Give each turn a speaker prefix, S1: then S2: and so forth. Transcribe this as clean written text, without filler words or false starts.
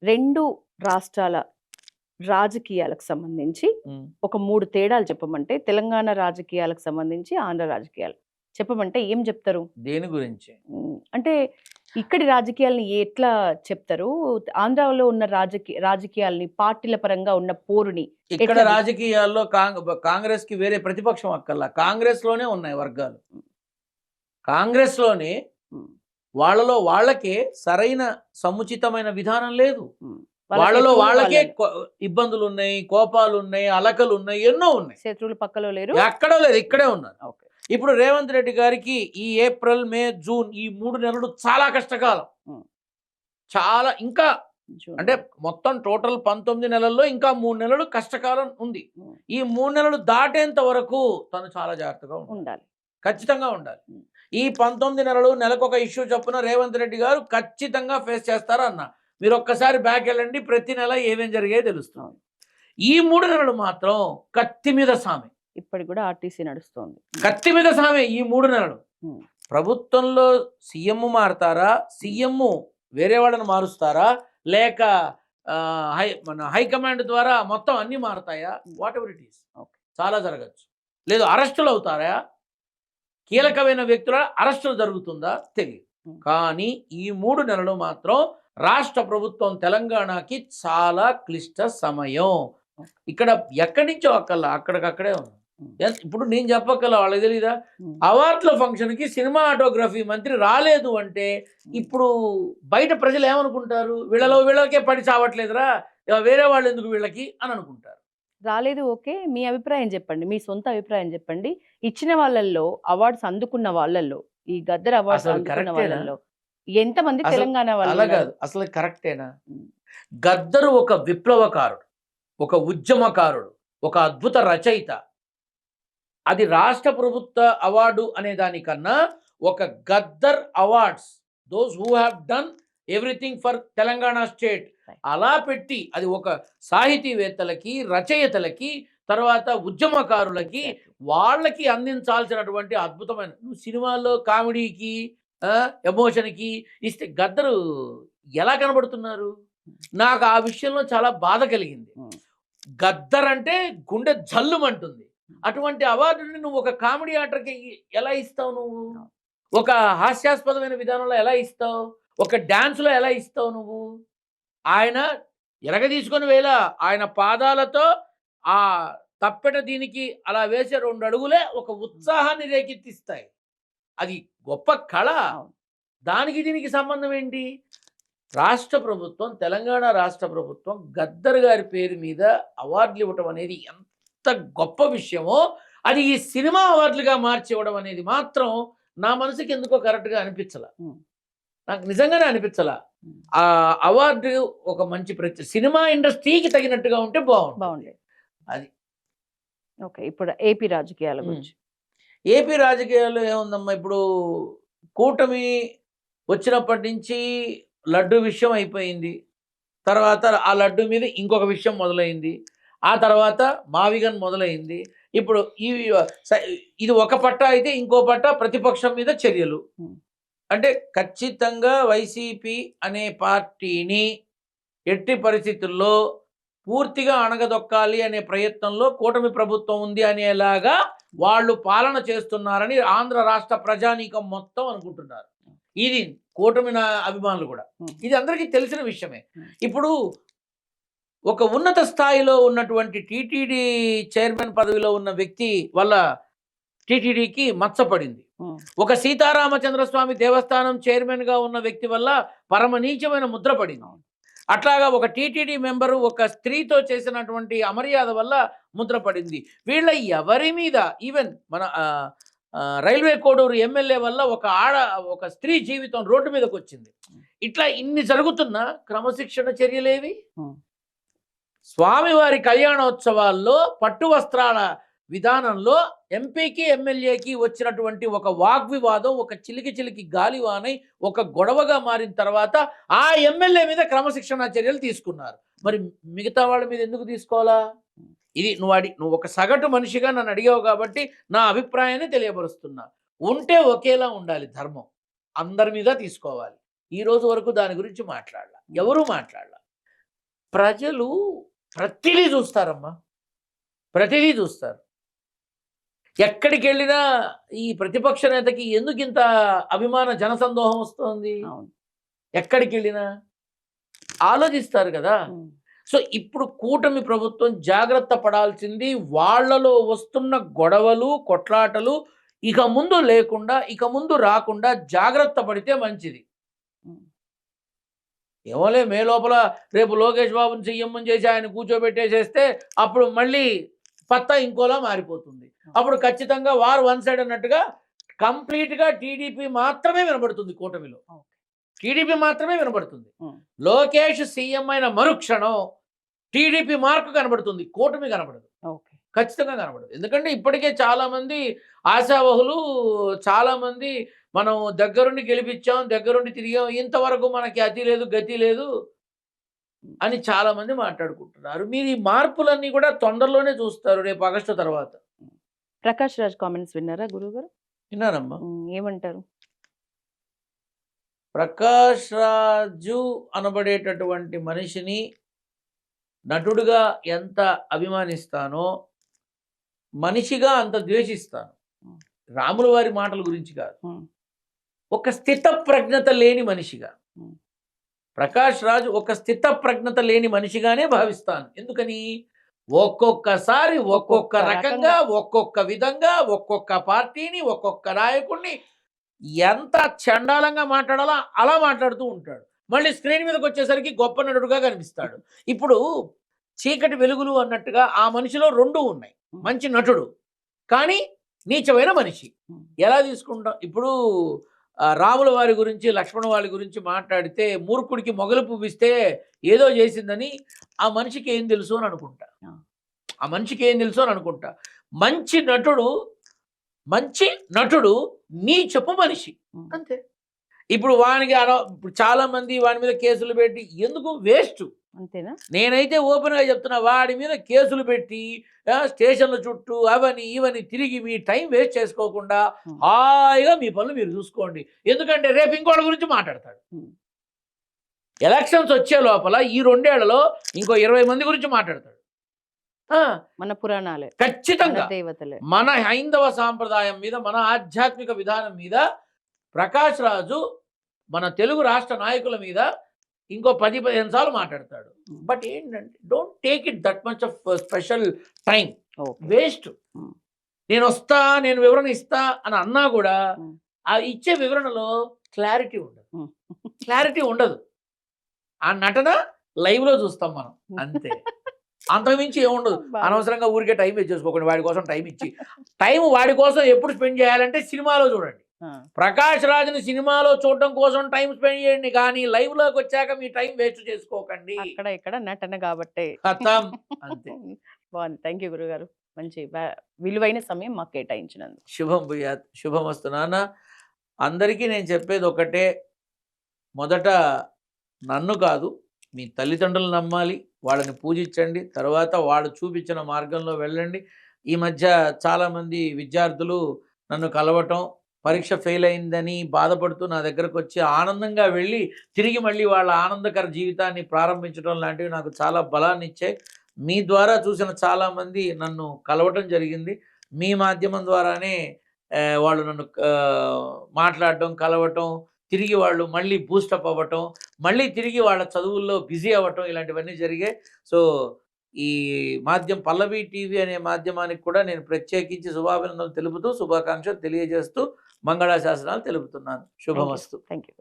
S1: 2 రాష్ట్రాల రాజకీయాలకు సంబంధించి ఒక 3 తేడాలు చెప్పమంటే, తెలంగాణ రాజకీయాలకు సంబంధించి, ఆంధ్ర రాజకీయాలు చెప్పమంటే ఏం చెప్తారు?
S2: దేని గురించి?
S1: అంటే ఇక్కడి రాజకీయాల్ని ఎట్లా చెప్తారు? ఆంధ్రాలో ఉన్న రాజకీయాల్ని, పార్టీల పరంగా ఉన్న పోరుని
S2: ఇక్కడ రాజకీయాల్లో కాంగ్రెస్ కి వేరే ప్రతిపక్షం అక్కర్లా. కాంగ్రెస్ లోనే ఉన్నాయి వర్గాలు. కాంగ్రెస్ లోనే వాళ్ళలో వాళ్ళకే సరైన సముచితమైన విధానం లేదు. వాళ్ళలో వాళ్ళకే ఇబ్బందులు ఉన్నాయి, కోపాలు ఉన్నాయి, అలకలు ఉన్నాయి, ఎన్నో ఉన్నాయి.
S1: శత్రువులు పక్కలో లేరు,
S2: ఎక్కడో లేదు, ఇక్కడే ఉన్నారు. ఇప్పుడు రేవంత్ రెడ్డి గారికి ఈ ఏప్రిల్, మే, జూన్ ఈ 3 నెలలు చాలా కష్టకాలం. చాలా ఇంకా అంటే మొత్తం టోటల్ 19 నెలల్లో ఇంకా 3 నెలలు కష్టకాలం ఉంది. ఈ 3 నెలలు దాటేంత వరకు తను చాలా జాగ్రత్తగా ఉండాలి, ఖచ్చితంగా ఉండాలి. ఈ 19 నెలలు నెలకొక ఇష్యూ చొప్పున రేవంత్ రెడ్డి గారు ఖచ్చితంగా ఫేస్ చేస్తారన్న. మీరు ఒక్కసారి బ్యాక్ వెళ్ళండి, ప్రతి నెల ఏమేం జరిగాయో తెలుస్తుంది. ఈ 3 నెలలు మాత్రం కత్తి మీద సామె.
S1: ఇప్పటికి కూడా ఆర్టీసీ నడుస్తుంది,
S2: కత్తి మీద సామె. ఈ 3 నెలలు ప్రభుత్వంలో సీఎం మారుతారా, సీఎం వేరే వాళ్ళని మారుస్తారా, లేక మన హైకమాండ్ ద్వారా మొత్తం అన్ని మారుతాయా? వాట్ ఎవర్ ఇట్ ఈస్, చాలా జరగచ్చు. లేదు అరెస్టులు అవుతారా, కీలకమైన వ్యక్తుల అరెస్టులు జరుగుతుందా తెలియదు. కానీ ఈ 3 నెలలు మాత్రం రాష్ట్ర ప్రభుత్వం తెలంగాణకి చాలా క్లిష్ట సమయం. ఇక్కడ ఎక్కడి నుంచో అక్కడికక్కడే ఉంది. ఇప్పుడు నేను చెప్పక్కల వాళ్ళకి తెలీదా? అవార్డుల ఫంక్షన్కి సినిమాటోగ్రఫీ మంత్రి రాలేదు అంటే ఇప్పుడు బయట ప్రజలు ఏమనుకుంటారు? వీళ్ళకే పడి చావట్లేదురా, వేరే వాళ్ళు ఎందుకు వీళ్ళకి అని అనుకుంటారు.
S1: రాలేదు, ఓకే. మీ అభిప్రాయం చెప్పండి, మీ సొంత అభిప్రాయం చెప్పండి. ఇచ్చిన వాళ్ళల్లో, అవార్డ్స్ అందుకున్న వాళ్ళల్లో, ఈ గద్దర్ అవార్డ్స్ అందుకున్న వాళ్ళల్లో ఎంతమంది తెలంగాణ వాళ్ళు?
S2: అలా కాదు, అసలు కరెక్టేనా? గద్దరు ఒక విప్లవకారుడు, ఒక ఉద్యమకారుడు, ఒక అద్భుత రచయిత. అది రాష్ట్ర ప్రభుత్వ అవార్డు అనే దానికన్నా ఒక Gaddar awards, those who have done everything for Telangana state అలా పెట్టి, అది ఒక సాహితీవేత్తలకి, రచయితలకి, తర్వాత ఉద్యమకారులకి, వాళ్ళకి అందించాల్సినటువంటి అద్భుతమైన. సినిమాల్లో కామెడీకి, ఎమోషన్కి ఇస్తే గద్దరు ఎలా కనబడుతున్నారు? నాకు ఆ విషయంలో చాలా బాధ కలిగింది. గద్దర్ అంటే గుండె జల్లుమంటుంది. అటువంటి అవార్డుని నువ్వు ఒక కామెడీ యాక్టర్కి ఎలా ఇస్తావు? నువ్వు ఒక హాస్యాస్పదమైన విధానంలో ఎలా ఇస్తావు? ఒక డ్యాన్స్లో ఎలా ఇస్తావు? నువ్వు ఆయన ఎరగదీసుకొని వేళ ఆయన పాదాలతో ఆ తప్పెట దీనికి అలా వేసే 2 అడుగులే ఒక ఉత్సాహాన్ని రేకెత్తిస్తాయి. అది గొప్ప కళ. దానికి దీనికి సంబంధం ఏంటి? రాష్ట్ర ప్రభుత్వం, తెలంగాణ రాష్ట్ర ప్రభుత్వం గద్దర్ గారి పేరు మీద అవార్డులు ఇవ్వటం అనేది ఎంత గొప్ప విషయమో, అది ఈ సినిమా అవార్డులుగా మార్చి ఇవ్వడం అనేది మాత్రం నా మనసుకి ఎందుకో కరెక్ట్గా అనిపించలా. నాకు నిజంగానే అనిపించలా. ఆ అవార్డు ఒక మంచి సినిమా ఇండస్ట్రీకి తగినట్టుగా ఉంటే బాగుంది. అది
S1: ఓకే. ఇప్పుడు ఏపీ రాజకీయాల గురించి.
S2: ఏపీ రాజకీయాల్లో ఏముందమ్మా, ఇప్పుడు కూటమి వచ్చినప్పటి నుంచి లడ్డు విషయం అయిపోయింది. తర్వాత ఆ లడ్డు మీద ఇంకొక విషయం మొదలైంది. ఆ తర్వాత మావిగన్ మొదలైంది. ఇప్పుడు ఇది ఒక పట్ట అయితే ఇంకో పట్ట ప్రతిపక్షం మీద చర్యలు. అంటే ఖచ్చితంగా వైసీపీ అనే పార్టీని ఎట్టి పరిస్థితుల్లో పూర్తిగా అణగదొక్కాలి అనే ప్రయత్నంలో కూటమి ప్రభుత్వం ఉంది అనేలాగా వాళ్ళు పాలన చేస్తున్నారని ఆంధ్ర రాష్ట్ర ప్రజానీకం మొత్తం అనుకుంటున్నారు. ఇది కూటమి అభిమానులు కూడా, ఇది అందరికీ తెలిసిన విషయమే. ఇప్పుడు ఒక ఉన్నత స్థాయిలో ఉన్నటువంటి టీటీడీ చైర్మన్ పదవిలో ఉన్న వ్యక్తి వల్ల టీటీడీకి మచ్చపడింది. ఒక సీతారామచంద్రస్వామి దేవస్థానం చైర్మన్గా ఉన్న వ్యక్తి వల్ల పరమనీచమైన ముద్ర పడింది. అట్లాగా ఒక టీటీడీ మెంబరు ఒక స్త్రీతో చేసినటువంటి అమర్యాద వల్ల ముద్ర పడింది. వీళ్ళ ఎవరి మీద, ఈవెన్ మన రైల్వే కోడూరు ఎమ్మెల్యే వల్ల ఒక స్త్రీ జీవితం రోడ్డు మీదకి వచ్చింది. ఇట్లా ఇన్ని జరుగుతున్న క్రమశిక్షణ చర్యలేవి? స్వామివారి కళ్యాణోత్సవాల్లో పట్టు వస్త్రాల విధానంలో ఎంపీకి ఎమ్మెల్యేకి వచ్చినటువంటి ఒక వాగ్వివాదం, ఒక చిలికి గాలివానై ఒక గొడవగా మారిన తర్వాత ఆ ఎమ్మెల్యే మీద క్రమశిక్షణ చర్యలు తీసుకున్నారు. మరి మిగతా వాళ్ళ మీద ఎందుకు తీసుకోవాలా? ఇది నువ్వు ఒక సగటు మనిషిగా నన్ను అడిగావు కాబట్టి నా అభిప్రాయాన్ని తెలియపరుస్తున్నా. ఉంటే ఒకేలా ఉండాలి ధర్మం, అందరి మీద తీసుకోవాలి. ఈ రోజు వరకు దాని గురించి మాట్లాడాల, ఎవరూ మాట్లాడాల. ప్రజలు ప్రతిదీ చూస్తారమ్మా, ప్రతిదీ చూస్తారు. ఎక్కడికి వెళ్ళినా ఈ ప్రతిపక్ష నేతకి ఎందుకు ఇంత అభిమాన జనసందోహం వస్తుంది?
S1: అవును.
S2: ఎక్కడికి వెళ్ళినా ఆలోచిస్తారు కదా. సో ఇప్పుడు కూటమి ప్రభుత్వం జాగ్రత్త పడాల్సింది వాళ్ళలో వస్తున్న గొడవలు, కొట్లాటలు ఇక ముందు లేకుండా, ఇక ముందు రాకుండా జాగ్రత్త పడితే మంచిది. ఏమోలే మే లోపల రేపు లోకేష్ బాబుని సీఎం చేసి ఆయన కూర్చోబెట్టేసేస్తే అప్పుడు మళ్ళీ పత్తా ఇంకోలా మారిపోతుంది. అప్పుడు ఖచ్చితంగా వారు వన్ సైడ్ అన్నట్టుగా కంప్లీట్గా టీడీపీ మాత్రమే వినబడుతుంది. కూటమిలో టీడీపీ మాత్రమే వినబడుతుంది. లోకేష్ సీఎం అయిన మరుక్షణం టీడీపీ మార్కు కనబడుతుంది, కూటమి కనబడదు. ఖచ్చితంగా కనబడదు. ఎందుకంటే ఇప్పటికే చాలామంది ఆశావహులు, చాలామంది మనం దగ్గరుండి గెలిపించాం, దగ్గరుండి తిరిగాం, ఇంతవరకు మనకి అతి లేదు గతి లేదు అని చాలామంది మాట్లాడుకుంటున్నారు. మీరు ఈ మార్పులన్నీ కూడా తొందరలోనే చూస్తారు, రేపు ఆగస్టు తర్వాత.
S1: ప్రకాష్ రాజ్ కామెంట్స్ విన్నారా గురుగారు?
S2: విన్నానమ్మా.
S1: ఏమంటారు?
S2: ప్రకాష్ రాజు అనబడేటటువంటి మనిషిని నటుడుగా ఎంత అభిమానిస్తానో మనిషిగా అంత ద్వేషిస్తాను. రాముల వారి మాటల గురించి కాదు, ఒక స్థిత ప్రజ్ఞత లేని మనిషిగా ప్రకాష్ రాజు ఒక స్థిత ప్రజ్ఞత లేని మనిషిగానే భావిస్తాను. ఎందుకని? ఒక్కొక్కసారి ఒక్కొక్క రకంగా, ఒక్కొక్క విధంగా, ఒక్కొక్క పార్టీని, ఒక్కొక్క నాయకుడిని ఎంత చండాలంగా మాట్లాడాలో అలా మాట్లాడుతూ ఉంటాడు. మళ్ళీ స్క్రీన్ మీదకి వచ్చేసరికి గొప్ప నటుడుగా కనిపిస్తాడు. ఇప్పుడు చీకటి వెలుగులు అన్నట్టుగా ఆ మనిషిలో రెండు ఉన్నాయి. మంచి నటుడు కానీ నీచమైన మనిషి. ఎలా తీసుకుంటాం? ఇప్పుడు రాముల వారి గురించి, లక్ష్మణ వారి గురించి మాట్లాడితే మూర్ఖుడికి మొగలు పువ్విస్తే ఏదో చేసిందని ఆ మనిషికి ఏం తెలుసు అని అనుకుంటా. ఆ మనిషికి ఏం తెలుసు అని అనుకుంటా. మంచి నటుడు నీచపు మనిషి అంతే. ఇప్పుడు ఇప్పుడు చాలా మంది వాడి మీద కేసులు పెట్టి ఎందుకు వేస్ట్
S1: అంతేనా?
S2: నేనైతే ఓపెన్గా చెప్తున్నా, వాడి మీద కేసులు పెట్టి స్టేషన్ల చుట్టూ అవని ఇవని తిరిగి మీ టైం వేస్ట్ చేసుకోకుండా హాయిగా మీ పనులు మీరు చూసుకోండి. ఎందుకంటే రేపు ఇంకోటి గురించి మాట్లాడతాడు. ఎలక్షన్స్ వచ్చే లోపల ఈ 2 ఏళ్లలో ఇంకో 20 మంది గురించి మాట్లాడతాడు.
S1: మన పురాణాలే,
S2: ఖచ్చితంగా
S1: దేవతలే,
S2: మన హైందవ సాంప్రదాయం మీద, మన ఆధ్యాత్మిక విధానం మీద ప్రకాష్ రాజు మన తెలుగు రాష్ట్ర నాయకుల మీద ఇంకో 10-15 సార్లు మాట్లాడతాడు. బట్ ఏంటంటే don't take it that much of special time, waste. నేను వివరణ ఇస్తా అని అన్నా కూడా ఆ ఇచ్చే వివరణలో క్లారిటీ ఉండదు. ఆ నటన లైవ్ లో చూస్తాం మనం అంతే, అంతకుమించి ఏముండదు. అనవసరంగా ఊరికే టైం వేస్ట్ చేసుకోకండి. వాడి కోసం టైం ఇచ్చి వాడి కోసం ఎప్పుడు స్పెండ్ చేయాలంటే సినిమాలో చూడండి. ప్రకాష్ రాజుని సినిమాలో చూడడం కోసం టైం స్పెండ్ చేయండి, కానీ లైవ్ లోకి వచ్చాక మీ టైం వేస్ట్ చేసుకోకండి.
S1: అక్కడ ఇక్కడ నటన కాబట్టి
S2: అంతే.
S1: బాగుంది. థ్యాంక్ యూ గురుగారు, మంచి విలువైన సమయం మాకు కేటాయించినందుకు.
S2: శుభం భూయాత్. శుభమస్తు నాన్న. అందరికీ నేను చెప్పేది ఒకటే, మొదట నన్ను కాదు మీ తల్లిదండ్రులు నమ్మాలి, వాళ్ళని పూజించండి, తర్వాత వాళ్ళు చూపించిన మార్గంలో వెళ్ళండి. ఈ మధ్య చాలామంది విద్యార్థులు నన్ను కలవటం, పరీక్ష ఫెయిల్ అయిందని బాధపడుతూ నా దగ్గరకు వచ్చి ఆనందంగా వెళ్ళి తిరిగి మళ్ళీ వాళ్ళ ఆనందకర జీవితాన్ని ప్రారంభించడం లాంటివి నాకు చాలా బలాన్ని ఇచ్చాయి. మీ ద్వారా చూసిన చాలామంది నన్ను కలవటం జరిగింది. మీ మాధ్యమం ద్వారానే వాళ్ళు నన్ను మాట్లాడటం, కలవటం, తిరిగి వాళ్ళు మళ్ళీ బూస్టప్ అవ్వటం, మళ్ళీ తిరిగి వాళ్ళ చదువుల్లో బిజీ అవ్వటం, ఇలాంటివన్నీ జరిగాయి. సో ఈ మాధ్యమం పల్లవి టీవీ అనే మాధ్యమానికి కూడా నేను ప్రత్యేకించి శుభాభినందనలు తెలుపుతూ, శుభాకాంక్షలు తెలియజేస్తూ మంగళాశాసనాలు తెలుపుతున్నాను. శుభమస్తు.
S1: Thank you.